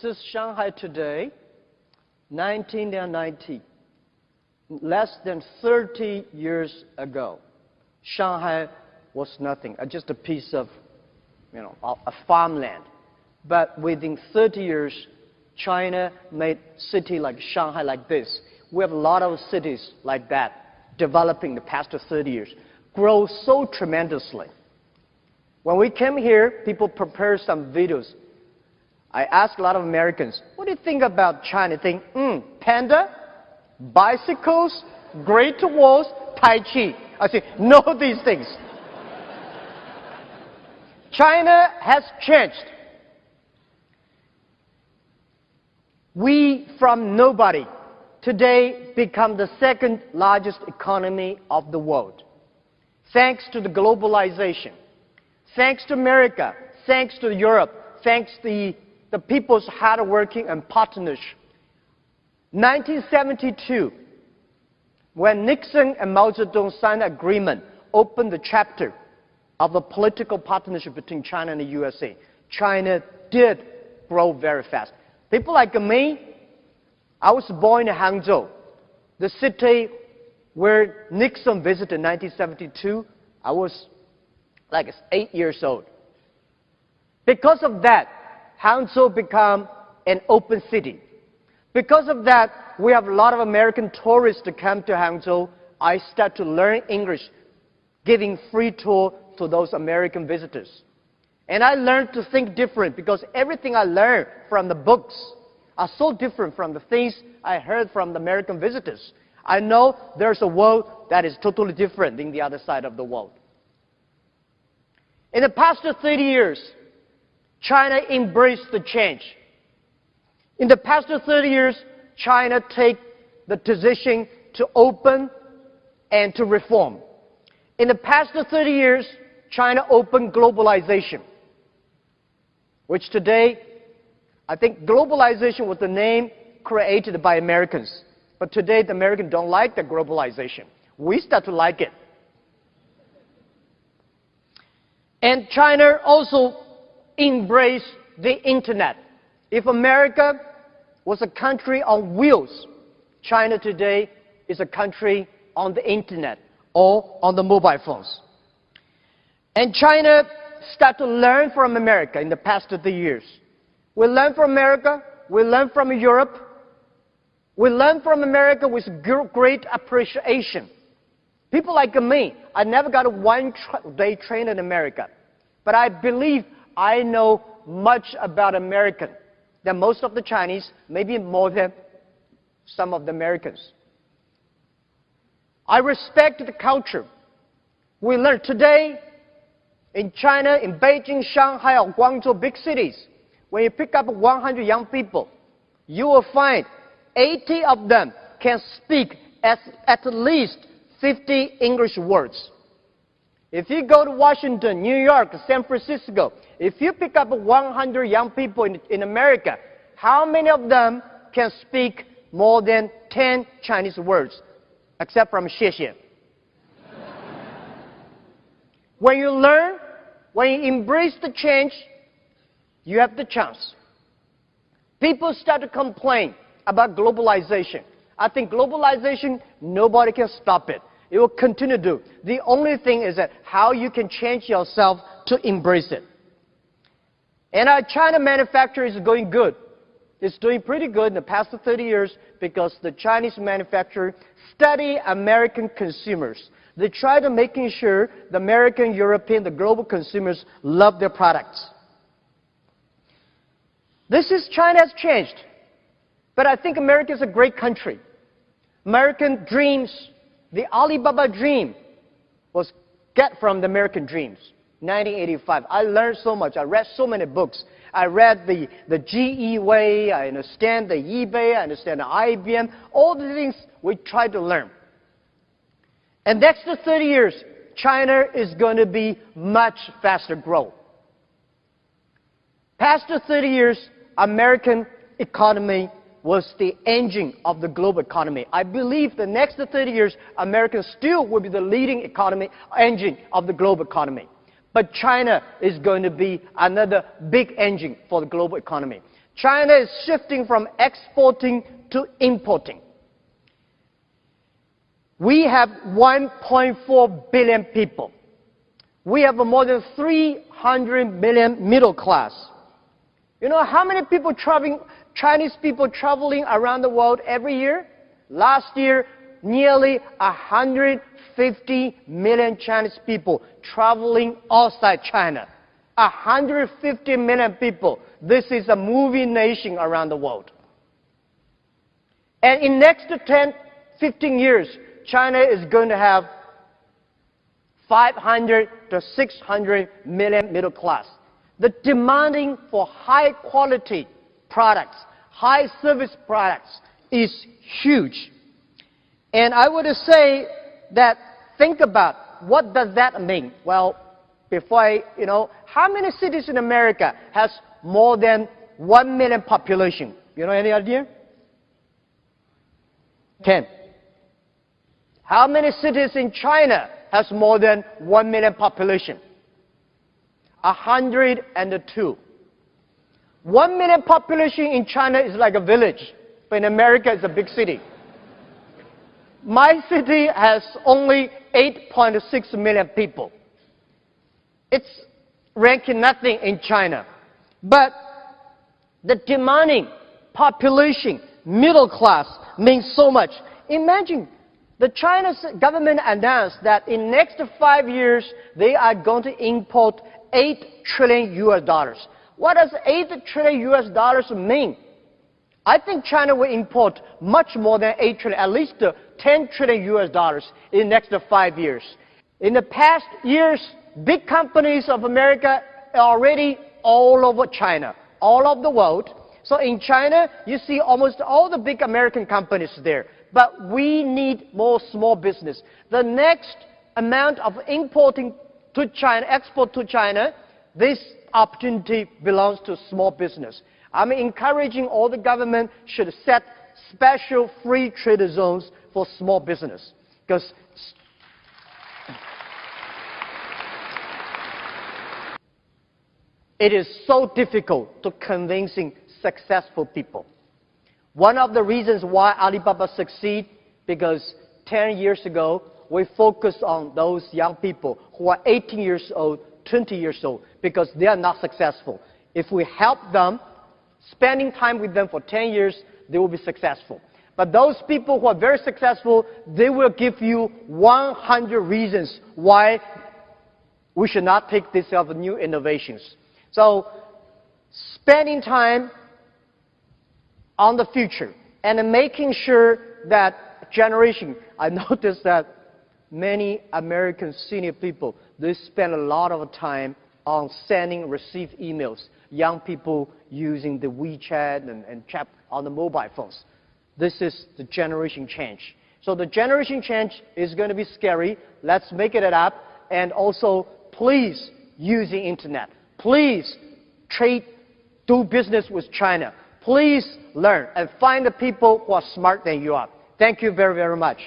This is Shanghai today, 1990. Less than 30 years ago, Shanghai was nothing, just a piece of, a farmland. But within 30 years, China made a city like Shanghai like this. We have a lot of cities like that developing the past 30 years, grow so tremendously. When we came here, people prepared some videos. I asked a lot of Americans, what do you think about China? They think, panda, bicycles, Great Walls, Tai Chi. I say, no, these things. China has changed. We, from nobody, today become the second largest economy of the world. Thanks to the globalization, thanks to America, thanks to Europe, thanks to the people's hard working and partnership. 1972, when Nixon and Mao Zedong signed an agreement, opened the chapter of the political partnership between China and the USA, China did grow very fast. People like me, I was born in Hangzhou, the city where Nixon visited in 1972. I was like 8 years old. Because of that, Hangzhou became an open city. Because of that, we have a lot of American tourists to come to Hangzhou. I start to learn English, giving free tour to those American visitors. And I learned to think different because everything I learned from the books are so different from the things I heard from the American visitors. I know there's a world that is totally different than the other side of the world. In the past 30 years, China embraced the change. In the past 30 years, China took the decision to open and to reform. In the past 30 years, China opened globalization, which today, I think globalization was the name created by Americans. But today, the Americans don't like the globalization. We start to like it. And China also embraced the internet. If America was a country on wheels, China today is a country on the internet or on the mobile phones. And China started to learn from America in the past 30 years. We learn from America, we learn from Europe, we learn from America with great appreciation. People like me, I never got a one-day train in America. But I believe I know much about American than most of the Chinese, maybe more than some of the Americans. I respect the culture. We learn today in China, in Beijing, Shanghai, or Guangzhou, big cities, when you pick up 100 young people, you will find 80 of them can speak at least 50 English words. If you go to Washington, New York, San Francisco, if you pick up 100 young people in America, how many of them can speak more than 10 Chinese words, except from 谢谢? When you learn, when you embrace the change, you have the chance. People start to complain about globalization. I think globalization, nobody can stop it. It will continue to do. The only thing is that how you can change yourself to embrace it. And our China manufacturing is going good. It's doing pretty good in the past 30 years because the Chinese manufacturer study American consumers. They try to making sure the American, European, the global consumers love their products. China has changed. But I think America is a great country. American dreams, the Alibaba dream was get from the American dreams. 1985. I learned so much. I read so many books. I read the GE way. I understand the eBay. I understand the IBM. All the things we try to learn. And next to 30 years, China is going to be much faster growth. Past 30 years, American economy was the engine of the global economy. I believe the next 30 years, America still will be the leading economy engine of the global economy. But China is going to be another big engine for the global economy. China is shifting from exporting to importing. We have 1.4 billion people. We have more than 300 million middle class. You know how many people Chinese people traveling around the world every year? Last year, nearly 150 million Chinese people traveling outside China. 150 million people. This is a moving nation around the world. And in next 10, 15 years, China is going to have 500 to 600 million middle class. The demanding for high quality products, high service products is huge. And I would say that, think about what does that mean? Well, before how many cities in America has more than 1 million population? You know, any idea? 10. How many cities in China has more than 1 million population? 102. 1 million population in China is like a village, but in America it's a big city. My city has only 8.6 million people. It's ranking nothing in China. But the demanding population, middle class, means so much. Imagine, the Chinese government announced that in next 5 years, they are going to import $8 trillion US. What does $8 trillion US mean? I think China will import much more than 8 trillion, at least 10 trillion US in the next 5 years. In the past years, big companies of America are already all over China, all over the world. So in China, you see almost all the big American companies there. But we need more small business. The next amount of importing to China, export to China, this opportunity belongs to small business. I'm encouraging all the government should set special free trade zones for small business. Because it is so difficult to convincing successful people. One of the reasons why Alibaba succeeds, because 10 years ago, we focused on those young people who are 18 years old, 20 years old, because they are not successful. If we help them, spending time with them for 10 years, they will be successful. But those people who are very successful, they will give you 100 reasons why we should not take this of new innovations. So, spending time on the future and making sure that generation, I noticed that many American senior people, they spend a lot of time on sending, receive emails. Young people using the WeChat and chat on the mobile phones. This is the generation change. So the generation change is going to be scary. Let's make it up. And also, please use the internet. Please do business with China. Please learn and find the people who are smarter than you are. Thank you very, very much.